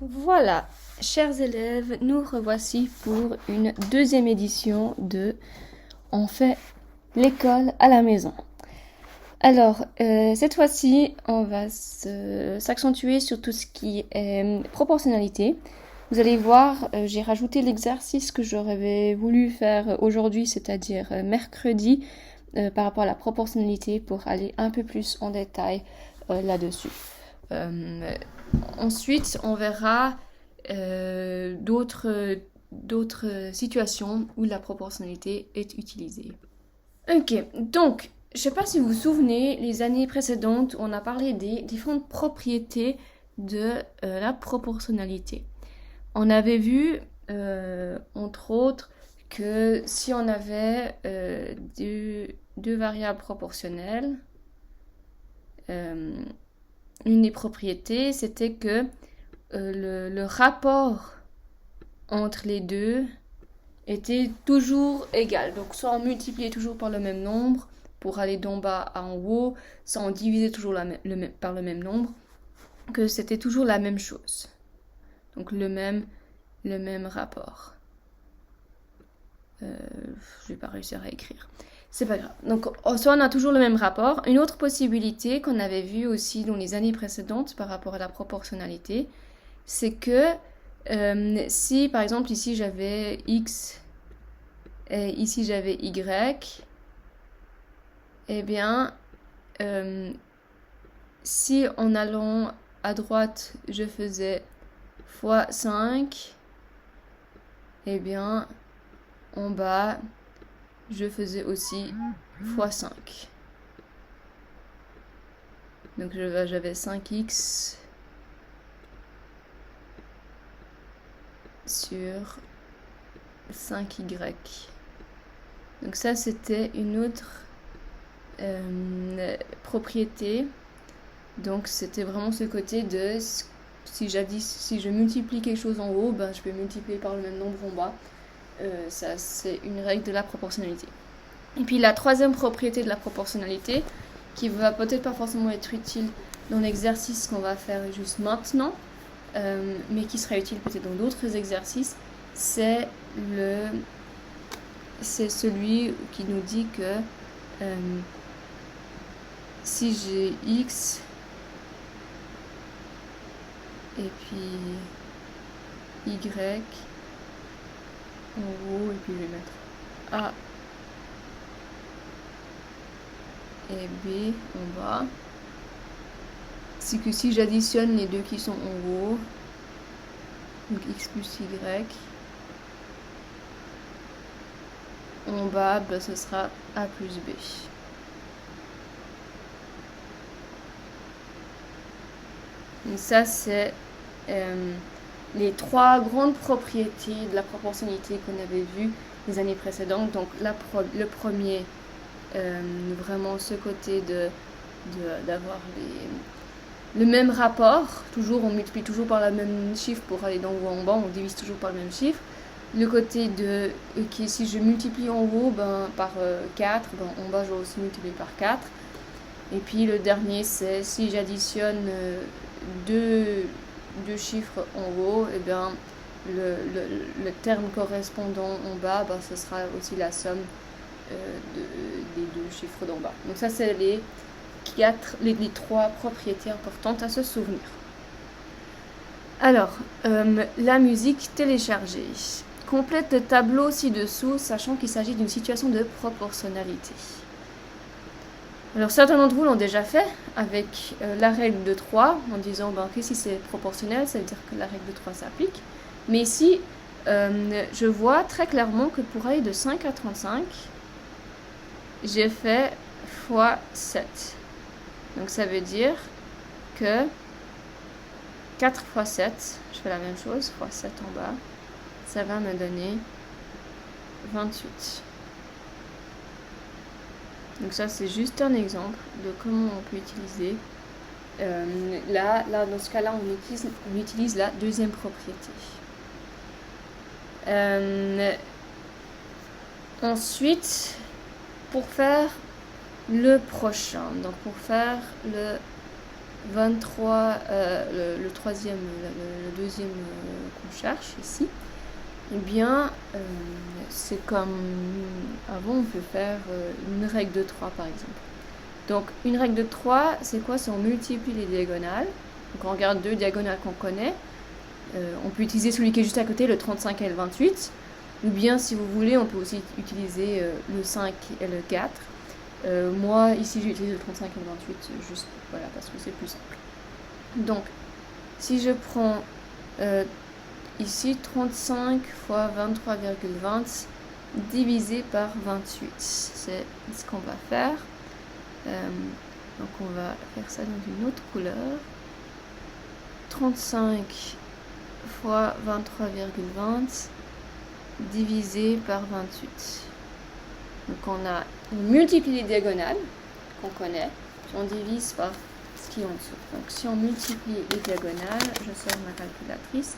Voilà, chers élèves, nous revoici pour une deuxième édition de On fait l'école à la maison. Alors, cette fois-ci, on va s'accentuer sur tout ce qui est proportionnalité. Vous allez voir, j'ai rajouté l'exercice que j'aurais voulu faire aujourd'hui, c'est-à-dire mercredi, par rapport à la proportionnalité pour aller un peu plus en détail là-dessus. Ensuite, on verra d'autres situations où la proportionnalité est utilisée. Ok, donc, je ne sais pas si vous vous souvenez, les années précédentes, on a parlé des différentes propriétés de la proportionnalité. On avait vu, entre autres, que si on avait deux variables proportionnelles, une des propriétés, c'était que le rapport entre les deux était toujours égal. Donc soit on multipliait toujours par le même nombre pour aller d'en bas à en haut, soit on divisait toujours par le même nombre, que c'était toujours la même chose. Donc le même rapport. Je vais pas réussir à écrire. C'est pas grave. Donc, soit on a toujours le même rapport. Une autre possibilité qu'on avait vue aussi dans les années précédentes par rapport à la proportionnalité, c'est que si, par exemple, ici j'avais X et ici j'avais Y, eh bien, si en allant à droite, je faisais fois 5, eh bien, en bas, je faisais aussi fois 5. Donc j'avais 5x sur 5y. Donc ça, c'était une autre propriété. Donc c'était vraiment ce côté de si je multiplie quelque chose en haut, ben, je peux multiplier par le même nombre en bas. Ça, c'est une règle de la proportionnalité. Et puis la troisième propriété de la proportionnalité, qui va peut-être pas forcément être utile dans l'exercice qu'on va faire juste maintenant, mais qui sera utile peut-être dans d'autres exercices, c'est celui qui nous dit que si j'ai x et puis y en haut, et puis je vais mettre a et b en bas, c'est que si j'additionne les deux qui sont en haut, donc x plus y, en bas, ben, ce sera a plus b. Donc ça, c'est les trois grandes propriétés de la proportionnalité qu'on avait vues les années précédentes. Donc le premier, vraiment ce côté d'avoir le même rapport. Toujours, on multiplie toujours par le même chiffre pour aller d'en haut en bas, on divise toujours par le même chiffre. Le côté de si je multiplie en haut par 4, en bas je vais aussi multiplier par 4. Et puis le dernier, c'est si j'additionne deux chiffres en haut, et bien le terme correspondant en bas, ce sera aussi la somme des deux chiffres d'en bas. Donc ça, c'est les trois propriétés importantes à se souvenir. Alors, la musique téléchargée. Complète le tableau ci-dessous, sachant qu'il s'agit d'une situation de proportionnalité. Alors certains d'entre vous l'ont déjà fait avec la règle de 3 en disant que si c'est proportionnel, ça veut dire que la règle de 3 s'applique. Mais ici, je vois très clairement que pour aller de 5 à 35, j'ai fait fois 7. Donc ça veut dire que 4 fois 7, je fais la même chose, fois 7 en bas, ça va me donner 28. Donc ça, c'est juste un exemple de comment on peut utiliser. Là, dans ce cas-là, on utilise la deuxième propriété. Ensuite, pour faire le prochain, donc pour faire le 23, le troisième, le deuxième qu'on cherche ici, eh bien, c'est comme avant, on peut faire une règle de 3 par exemple. Donc, une règle de 3, c'est quoi? C'est on multiplie les diagonales. Donc, on regarde deux diagonales qu'on connaît. On peut utiliser celui qui est juste à côté, le 35 et le 28. Ou bien, si vous voulez, on peut aussi utiliser le 5 et le 4. Moi, ici, j'ai utilisé le 35 et le 28, juste voilà, parce que c'est plus simple. Donc, si je prends ici 35 fois 23,20 divisé par 28, c'est ce qu'on va faire. Donc, on va faire ça dans une autre couleur. 35 fois 23,20 divisé par 28. Donc on multiplie les diagonales qu'on connaît, puis on divise par ce qui est en dessous. Donc si on multiplie les diagonales, je sors ma calculatrice,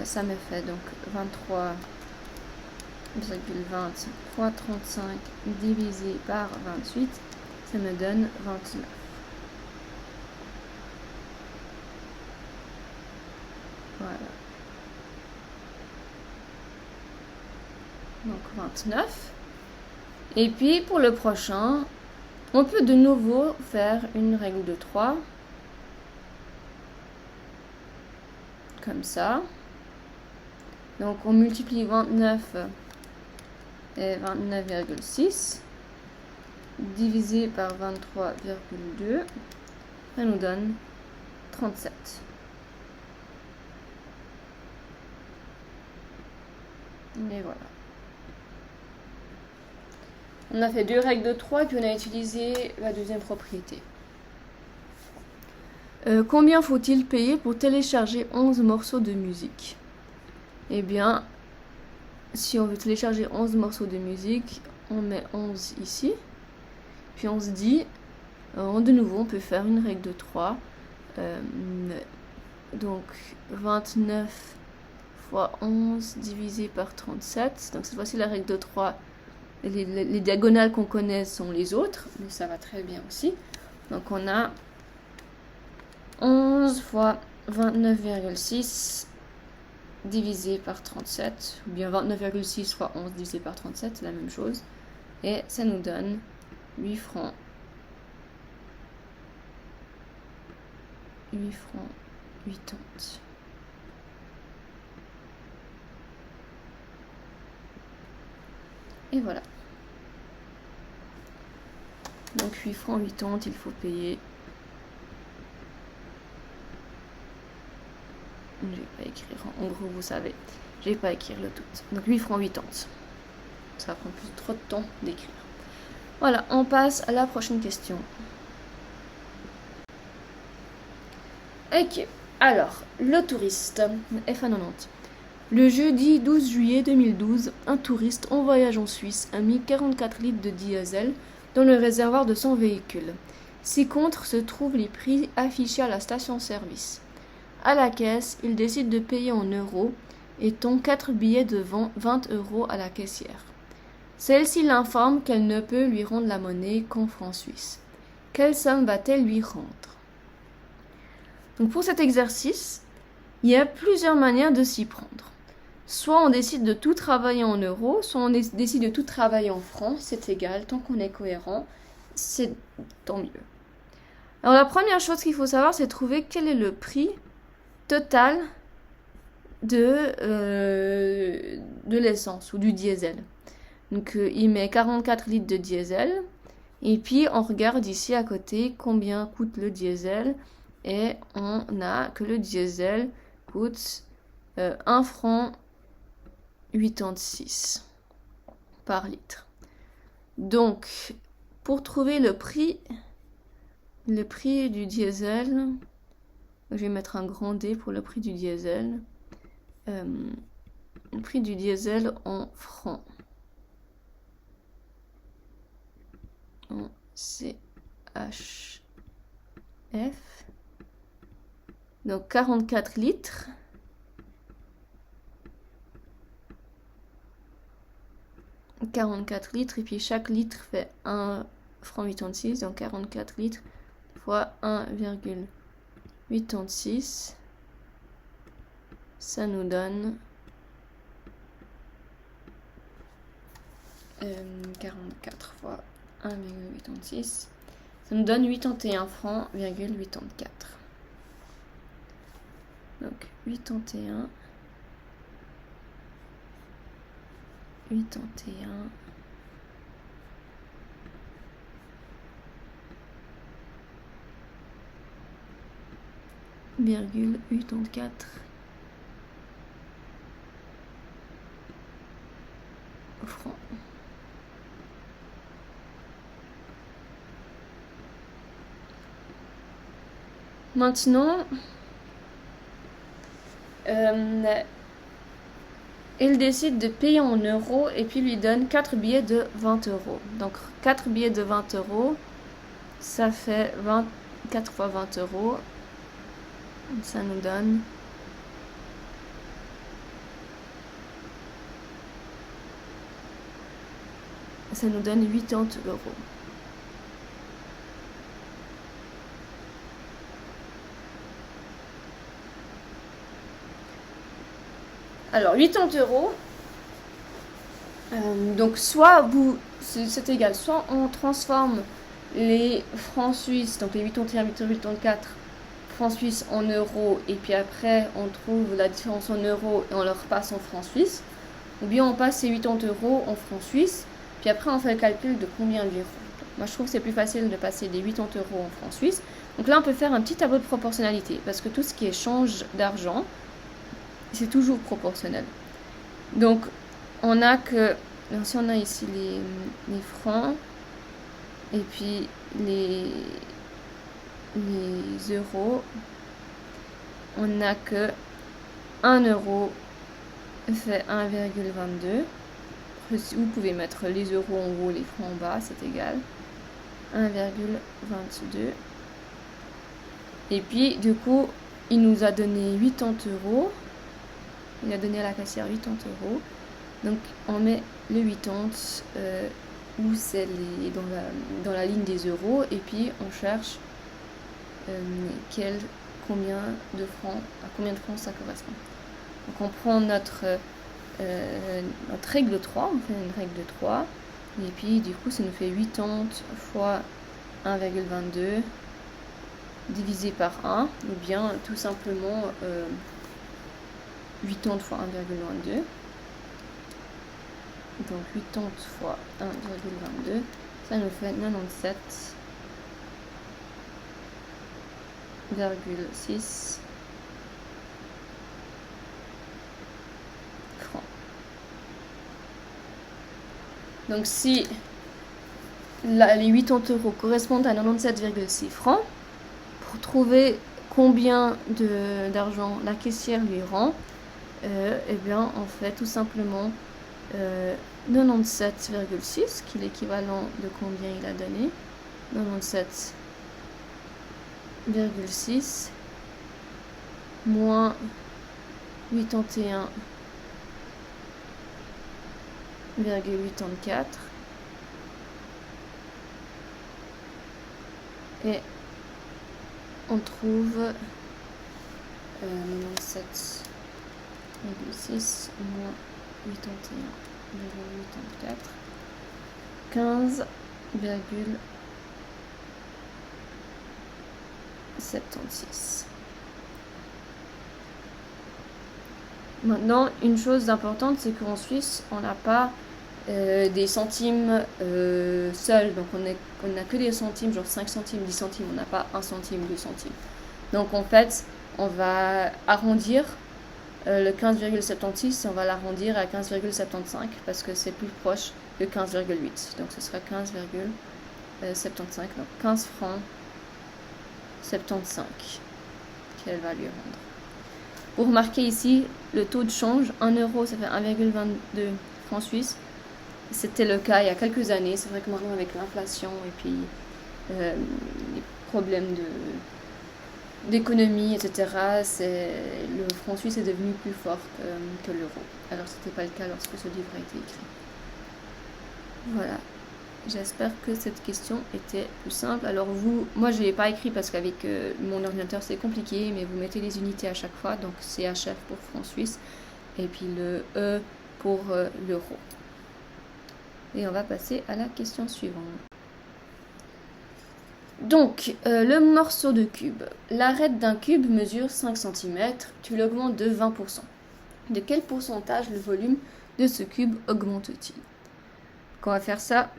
ça me fait donc 23,20 fois 35 divisé par 28, ça me donne 29. Voilà. Donc 29. Et puis pour le prochain, on peut de nouveau faire une règle de 3. Comme ça. Donc on multiplie 29 et 29,6 divisé par 23,2. Ça nous donne 37. Et voilà. On a fait deux règles de 3 puis on a utilisé la deuxième propriété. Combien faut-il payer pour télécharger 11 morceaux de musique? Eh bien, si on veut télécharger 11 morceaux de musique, on met 11 ici. Puis on se dit, de nouveau, on peut faire une règle de 3. Donc, 29 fois 11 divisé par 37. Donc, cette fois-ci, la règle de 3. Les diagonales qu'on connaît sont les autres, mais ça va très bien aussi. Donc on a 11 fois 29,6 divisé par 37, ou bien 29,6 fois 11 divisé par 37, c'est la même chose. Et ça nous donne 8 francs. 8 francs 80. Et voilà. Donc 8 francs 80, il faut payer. Je vais pas écrire, en gros vous savez, je vais pas écrire le tout. Donc 8 francs 80. Ça prend plus trop de temps d'écrire. Voilà, on passe à la prochaine question. Ok, alors, le touriste, F90. Le jeudi 12 juillet 2012, un touriste en voyage en Suisse a mis 44 litres de diesel dans le réservoir de son véhicule. Ci-contre se trouvent les prix affichés à la station-service. À la caisse, il décide de payer en euros et tend 4 billets de 20 € à la caissière. Celle-ci l'informe qu'elle ne peut lui rendre la monnaie qu'en francs suisses. Quelle somme va-t-elle lui rendre? Donc pour cet exercice, il y a plusieurs manières de s'y prendre. Soit on décide de tout travailler en euros, soit on décide de tout travailler en francs, c'est égal, tant qu'on est cohérent, c'est tant mieux. Alors la première chose qu'il faut savoir, c'est trouver quel est le prix total de l'essence ou du diesel. Donc il met 44 litres de diesel, et puis on regarde ici à côté combien coûte le diesel, et on a que le diesel coûte 1 franc 86 par litre. Donc, pour trouver le prix du diesel, je vais mettre un grand D pour le prix du diesel. Le prix du diesel en francs. En CHF. Donc 44 litres. Et puis chaque litre fait 1 franc 86, donc 44 litres fois 1,86. Ça nous donne 44 fois 1,86. Ça nous donne 81 francs, 84. Donc 81, 81,84 francs. Maintenant, il décide de payer en euros et puis lui donne 4 billets de 20 euros. Donc 4 billets de 20 euros, ça fait 4 fois 20 euros. Ça nous donne 80 euros. Alors 80 euros. Donc soit c'est égal, soit on transforme les francs suisses, donc les 81, 84 francs suisses en euros, et puis après on trouve la différence en euros et on leur passe en francs suisses, ou bien on passe ces 80 euros en francs suisses, puis après on fait le calcul de combien d'euros. Moi je trouve que c'est plus facile de passer des 80 euros en francs suisses. Donc là on peut faire un petit tableau de proportionnalité, parce que tout ce qui est échange d'argent, c'est toujours proportionnel. Donc on a que, si on a ici les francs, et puis les euros, on a que 1 euro fait 1,22. Vous pouvez mettre les euros en haut, les francs en bas, c'est égal. 1,22. Et puis, du coup, il nous a donné 80 euros. Il a donné à la caissière 80 euros. Donc, on met le 80 où c'est dans la ligne des euros. Et puis, on cherche combien de francs ça correspond. Donc, on prend notre règle de 3. On fait une règle de 3. Et puis, du coup, ça nous fait 80 fois 1,22 divisé par 1. Ou bien, tout simplement... 80 fois 1,22. Donc 80 fois 1,22, ça nous fait 97,6 francs. Donc si les 80 euros correspondent à 97,6 francs, pour trouver combien d'argent la caissière lui rend, eh bien on fait tout simplement 97,6, qui est l'équivalent de combien il a donné. 97,6 moins 81,84, et on trouve 97,6 moins 81,84, 15,76. Maintenant, une chose importante, c'est qu'en Suisse, on n'a pas des centimes seuls. Donc, on n'a que des centimes, genre 5 centimes, 10 centimes. On n'a pas 1 centime, 2 centimes. Donc, en fait, on va arrondir le 15,76, on va l'arrondir à 15,75 parce que c'est plus proche de 15,8. Donc, ce sera 15,75. Donc, 15 francs 75 qu'elle va lui rendre. Vous remarquez ici le taux de change. 1 euro, ça fait 1,22 francs suisses. C'était le cas il y a quelques années. C'est vrai que maintenant, avec l'inflation et puis les problèmes d'économie, etc., le franc suisse est devenu plus fort que l'euro. Alors, ce n'était pas le cas lorsque ce livre a été écrit. Voilà. J'espère que cette question était plus simple. Alors moi je ne l'ai pas écrit parce qu'avec mon ordinateur c'est compliqué, mais vous mettez les unités à chaque fois, donc CHF pour franc suisse, et puis le E pour l'euro. Et on va passer à la question suivante. Donc, le morceau de cube. L'arête d'un cube mesure 5 cm, tu l'augmentes de 20%. De quel pourcentage le volume de ce cube augmente-t-il? On va faire ça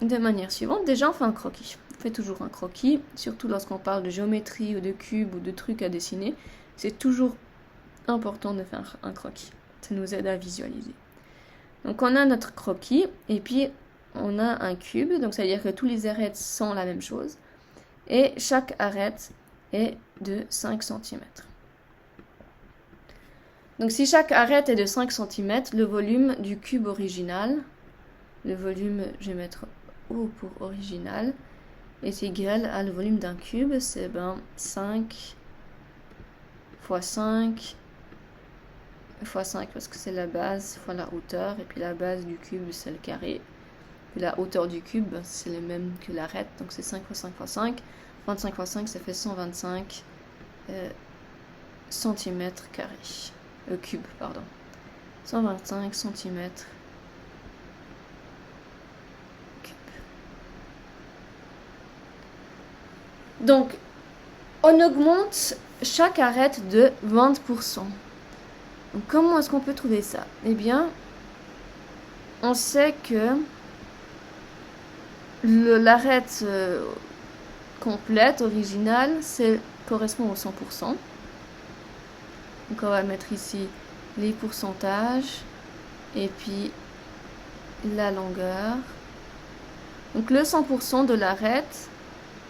de manière suivante. Déjà, on fait un croquis. On fait toujours un croquis, surtout lorsqu'on parle de géométrie ou de cube ou de trucs à dessiner. C'est toujours important de faire un croquis. Ça nous aide à visualiser. Donc, on a notre croquis et puis on a un cube. Donc, ça veut dire que tous les arêtes sont la même chose. Et chaque arête est de 5 cm. Donc, si chaque arête est de 5 cm, le volume du cube original, le volume, je vais mettre O pour original, est égal à le volume d'un cube, c'est 5 fois 5 fois 5 parce que c'est la base fois la hauteur, et puis la base du cube c'est le carré, et la hauteur du cube c'est le même que l'arête, donc c'est 5 fois 5 fois 5, 25 fois 5 ça fait 125 cm carré, cube, pardon, 125 cm cube. Donc, on augmente chaque arête de 20%. Donc, comment est-ce qu'on peut trouver ça? Eh bien, on sait que l'arête complète, originale, correspond au 100%. Donc, on va mettre ici les pourcentages et puis la longueur. Donc, le 100% de l'arête,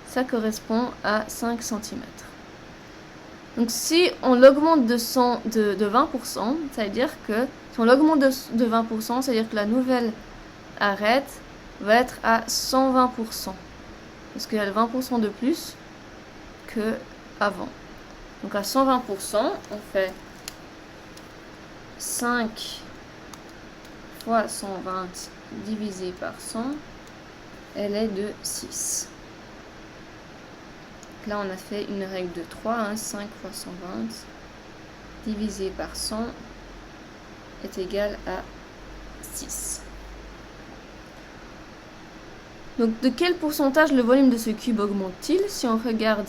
ça correspond à 5 cm. Donc si on l'augmente de 20%, ça veut dire que si on l'augmente de 20%, ça veut dire que la nouvelle arête va être à 120%. Parce qu'il y a 20% de plus que avant. Donc à 120%, on fait 5 fois 120 divisé par 100, elle est de 6. Là, on a fait une règle de 3, 5 fois 120 divisé par 100 est égal à 6. Donc, de quel pourcentage le volume de ce cube augmente-t-il? Si on regarde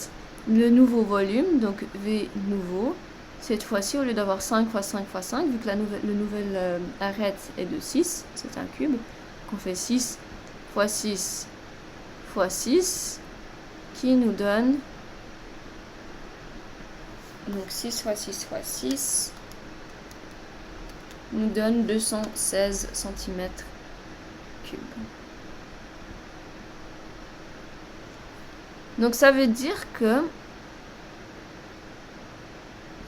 le nouveau volume, donc V nouveau, cette fois-ci, au lieu d'avoir 5 fois 5 fois 5, vu que le nouvel arête est de 6, c'est un cube, qu'on fait 6 fois 6 fois 6, qui nous donne, donc 6 fois 6 fois 6, nous donne 216 cm3. Donc ça veut dire que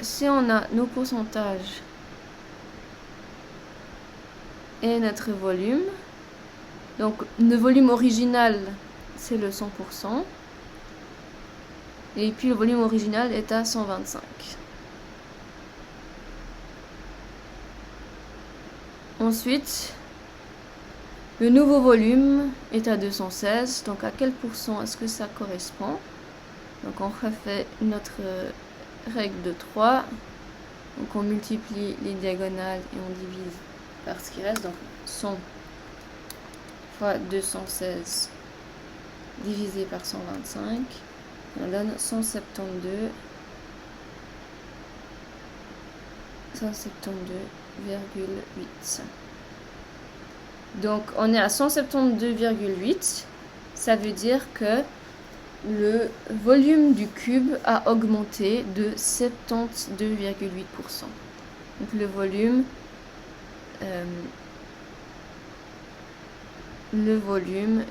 si on a nos pourcentages et notre volume, donc le volume original c'est le 100%, et puis le volume original est à 125. Ensuite, le nouveau volume est à 216, donc à quel pourcent est-ce que ça correspond? Donc on refait notre règle de 3, donc on multiplie les diagonales et on divise par ce qui reste, donc 100 fois 216 divisé par 125, on donne 172,8. Donc on est à 172,8. Ça veut dire que le volume du cube a augmenté de 72,8%. Donc le volume,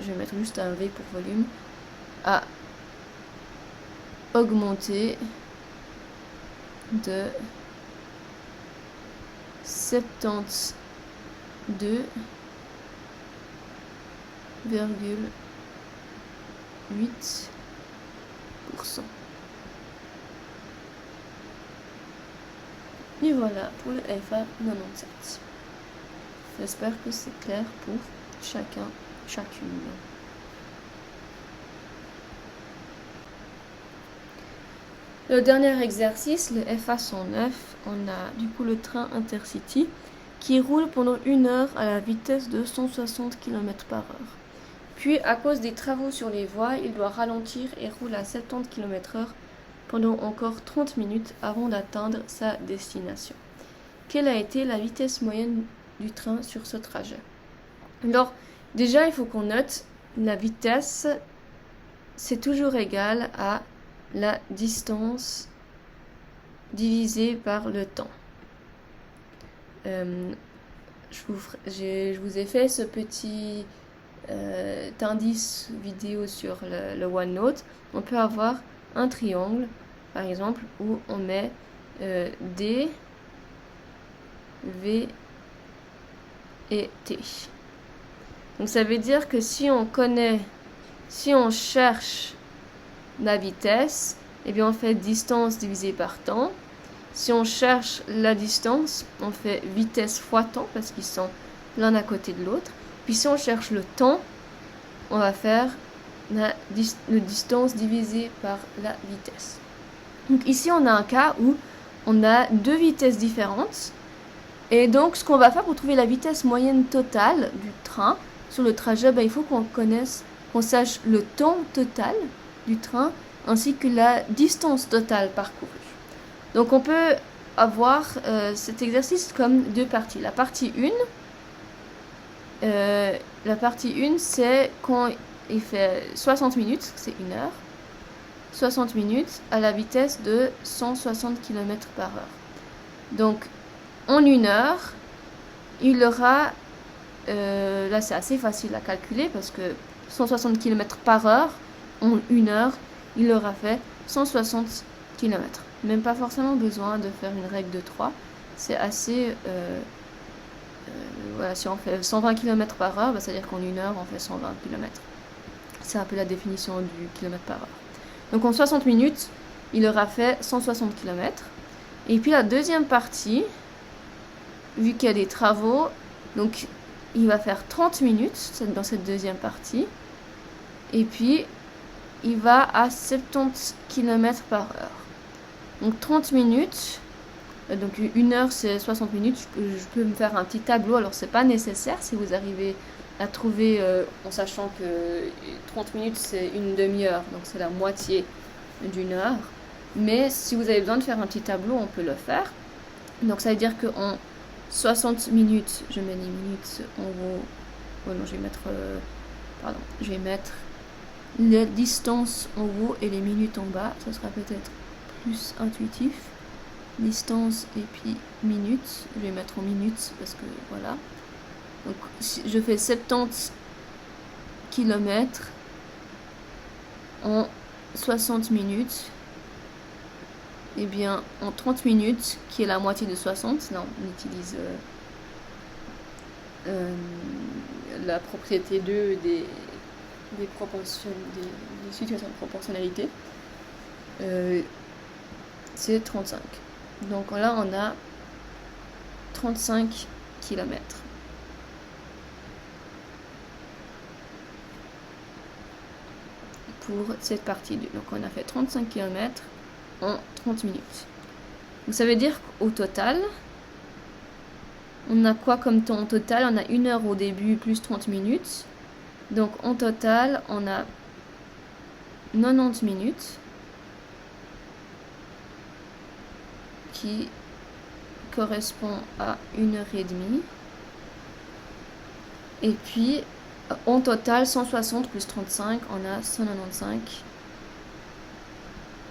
je vais mettre juste un V pour volume, a augmenté de 72,8%. Et voilà pour le FA 97. J'espère que c'est clair pour chacun chacune. Le dernier exercice, le FA109, on a du coup le train Intercity qui roule pendant 1 heure à la vitesse de 160 km/h. Puis, à cause des travaux sur les voies, il doit ralentir et roule à 70 km/h pendant encore 30 minutes avant d'atteindre sa destination. Quelle a été la vitesse moyenne du train sur ce trajet? Alors, déjà, il faut qu'on note la vitesse, c'est toujours égal à la distance divisée par le temps. Je vous ai fait ce petit indice vidéo sur le OneNote. On peut avoir un triangle, par exemple, où on met D, V et T. Donc ça veut dire que si on cherche la vitesse, eh bien on fait distance divisée par temps. Si on cherche la distance, on fait vitesse fois temps, parce qu'ils sont l'un à côté de l'autre. Puis si on cherche le temps, on va faire la distance divisée par la vitesse. Donc ici, on a un cas où on a 2 vitesses différentes. Et donc, ce qu'on va faire pour trouver la vitesse moyenne totale du train sur le trajet, il faut qu'on sache le temps total du train, ainsi que la distance totale parcourue. Donc on peut avoir cet exercice comme 2 parties. La partie 1, c'est quand il fait 60 minutes, c'est 1 heure, 60 minutes à la vitesse de 160 km/h. Donc en 1 heure, il aura, là c'est assez facile à calculer parce que 160 km/h, en 1 heure, il aura fait 160 km. Même pas forcément besoin de faire une règle de 3. C'est assez... voilà, si on fait 120 km/h, c'est-à-dire qu'en 1 heure, on fait 120 km. C'est un peu la définition du km/h. Donc en 60 minutes, il aura fait 160 km. Et puis la deuxième partie, vu qu'il y a des travaux, donc il va faire 30 minutes dans cette deuxième partie. Et puis, il va à 70 km/h. Donc 30 minutes, donc 1 heure c'est 60 minutes, je peux me faire un petit tableau, alors c'est pas nécessaire si vous arrivez à trouver en sachant que 30 minutes c'est une demi-heure, donc c'est la moitié d'1 heure, mais si vous avez besoin de faire un petit tableau, on peut le faire. Donc ça veut dire qu'en 60 minutes, je mets les minutes en haut, ouais, non, je vais mettre la distance en haut et les minutes en bas, ça sera peut-être plus intuitif. Distance et puis minutes, je vais mettre en minutes parce que voilà. Donc si je fais 70 km en 60 minutes, et bien en 30 minutes, qui est la moitié de 60, non, on utilise la propriété 2 des situations de proportionnalité, c'est 35. Donc là, on a 35 km. Pour cette partie 2. Donc on a fait 35 km en 30 minutes. Donc ça veut dire qu'au total, on a quoi comme temps au total? On a 1 heure au début plus 30 minutes. Donc en total, on a 90 minutes qui correspond à 1 heure et demie. Et puis, en total, 160 plus 35, on a 195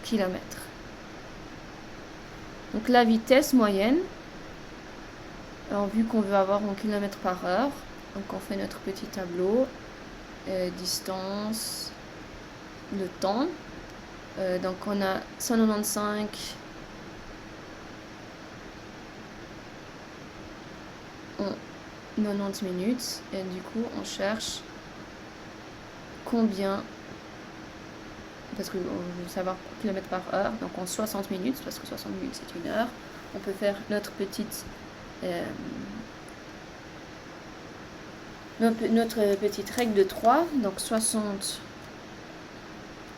km. Donc la vitesse moyenne, alors vu qu'on veut avoir en km/h, donc on fait notre petit tableau, distance, le temps, donc on a 195 en 90 minutes, et du coup on cherche combien, parce que on veut savoir km/h, donc en 60 minutes, parce que 60 minutes c'est 1 heure, on peut faire notre notre petite règle de 3, donc 60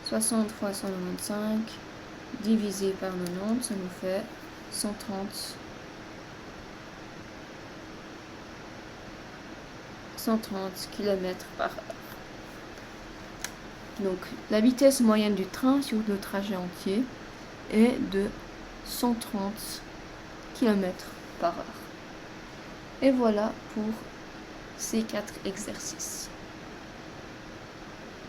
fois 195 divisé par 90, ça nous fait 130 km par heure. Donc la vitesse moyenne du train sur le trajet entier est de 130 km par heure. Et voilà pour ces 4 exercices.